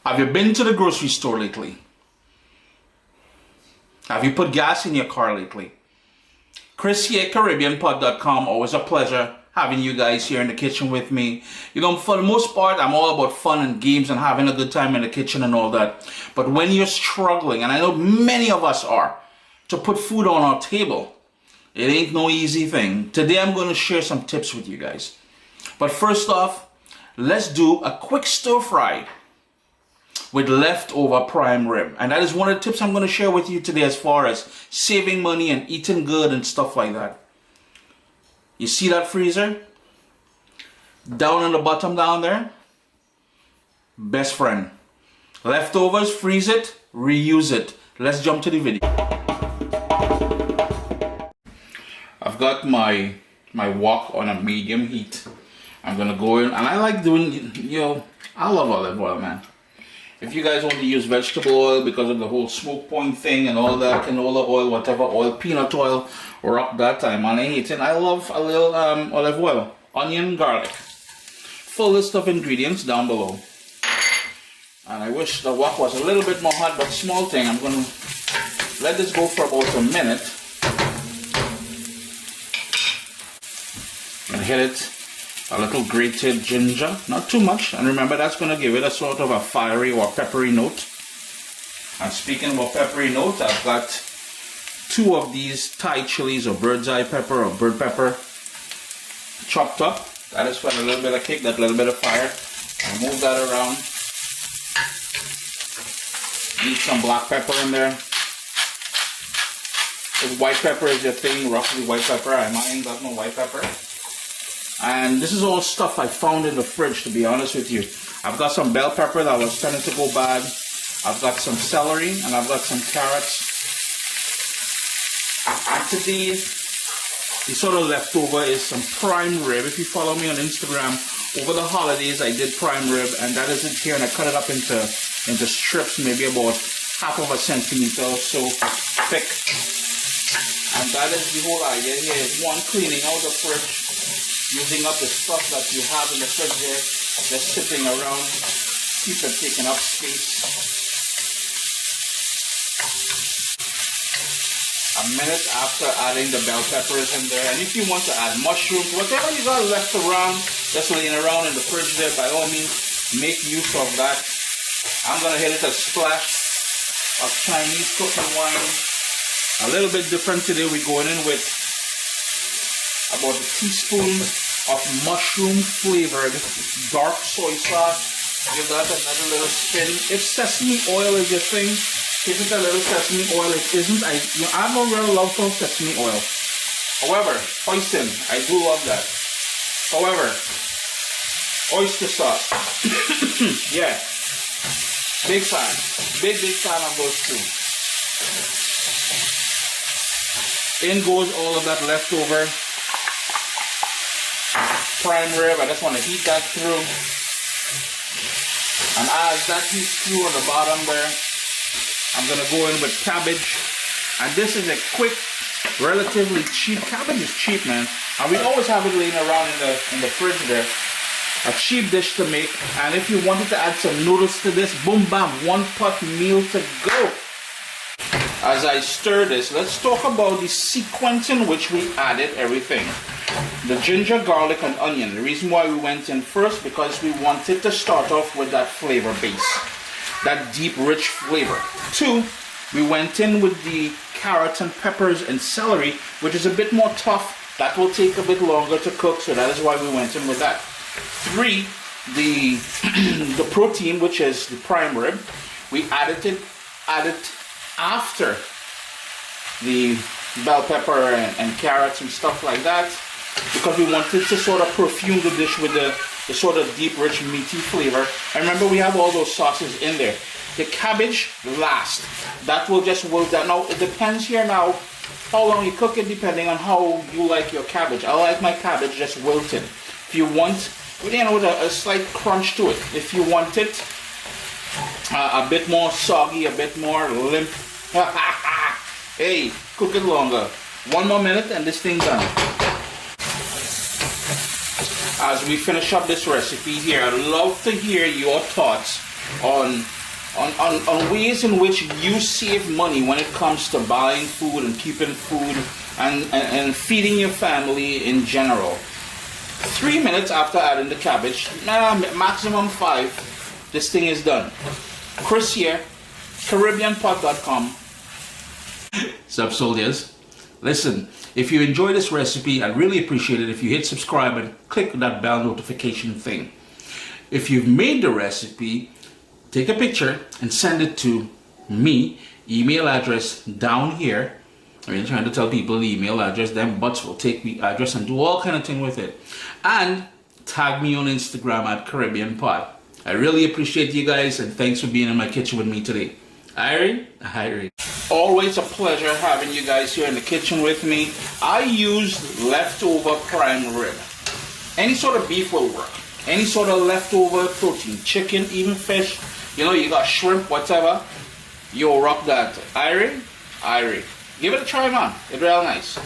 Have you been to the grocery store lately? Have you put gas in your car lately? Chris here, CaribbeanPod.com. Always a pleasure having you guys here in the kitchen with me. You know, for the most part, I'm all about fun and games and having a good time in the kitchen and all that. But when you're struggling, and I know many of us are, to put food on our table, it ain't no easy thing. Today I'm going to share some tips with you guys. But first off, let's do a quick stir fry with leftover prime rib. And that is one of the tips I'm going to share with you today as far as saving money and eating good and stuff like that. You see that freezer? Down in the bottom down there? Best friend. Leftovers, freeze it, reuse it. Let's jump to the video. I've got my wok on a medium heat. I'm going to go in, and I like doing, I love olive oil, man. If you guys want to use vegetable oil because of the whole smoke point thing and all that, canola oil, whatever oil, peanut oil, rock that time on a heat. And I love a little olive oil, onion, garlic. Full list of ingredients down below. And I wish the wok was a little bit more hot, but small thing. I'm going to let this go for about a minute. And hit it. A little grated ginger, not too much, and remember that's going to give it a sort of a fiery or peppery note. And speaking of a peppery note, I've got 2 of these Thai chilies or bird's eye pepper or bird pepper chopped up. That is for a little bit of kick, that little bit of fire. I'll move that around. Need some black pepper in there. If white pepper is your thing, roughly white pepper, I ain't got no white pepper. And this is all stuff I found in the fridge, to be honest with you. I've got some bell pepper that was starting to go bad. I've got some celery and I've got some carrots. And today, the sort of leftover is some prime rib. If you follow me on Instagram, over the holidays I did prime rib, and that is it here, and I cut it up into strips, maybe about half of a centimeter or so thick. And that is the whole idea here, is one, cleaning out the fridge, using up the stuff that you have in the fridge there, just sitting around, keep it taking up space. A minute after adding the bell peppers in there, and if you want to add mushrooms, whatever you got left around, just laying around in the fridge there, by all means, make use of that. I'm going to hit it a splash of Chinese cooking wine. A little bit different today, we're going in with about a teaspoon of mushroom flavored dark soy sauce. Give that another little spin. If sesame oil is your thing, give it a little sesame oil. It isn't. I'm not really love for sesame oil. However, hoisin, I do love that. However, oyster sauce. Yeah. Big fan. Big fan of those two. In goes all of that leftover prime rib. I just want to heat that through. And as that heats through on the bottom there, I'm going to go in with cabbage. And this is a quick, relatively cheap. Cabbage is cheap, man. And we always have it laying around in the fridge there. A cheap dish to make. And if you wanted to add some noodles to this, boom, bam, one pot meal to go. As I stir this, let's talk about the sequence in which we added everything. The ginger, garlic, and onion. The reason why we went in first, because we wanted to start off with that flavor base. That deep, rich flavor. 2, we went in with the carrots and peppers and celery, which is a bit more tough. That will take a bit longer to cook, so that is why we went in with that. 3, the protein, which is the prime rib. We added after the bell pepper and carrots and stuff like that, because we wanted to sort of perfume the dish with the sort of deep, rich, meaty flavor. And remember, we have all those sauces in there. The cabbage last. That will just wilt down. Now, it depends here now how long you cook it, depending on how you like your cabbage. I like my cabbage just wilted. If you want, with a slight crunch to it. If you want it a bit more soggy, a bit more limp, hey, cook it longer. 1 more minute and this thing's done. As we finish up this recipe here, I'd love to hear your thoughts on ways in which you save money when it comes to buying food and keeping food and feeding your family in general. 3 minutes after adding the cabbage, maximum 5, this thing is done. Chris here, CaribbeanPot.com. Sup, soldiers? Listen, if you enjoy this recipe, I'd really appreciate it if you hit subscribe and click that bell notification thing. If you've made the recipe, take a picture and send it to me. Email address down here. I mean, trying to tell people the email address, them butts will take the address and do all kind of thing with it. And tag me on Instagram at Caribbean Pot. I really appreciate you guys, and thanks for being in my kitchen with me today. Irene. Always a pleasure having you guys here in the kitchen with me. I used leftover prime rib. Any sort of beef will work. Any sort of leftover protein, chicken, even fish. You know, you got shrimp, whatever. You'll rock that. Irene. Give it a try, man. It's real nice.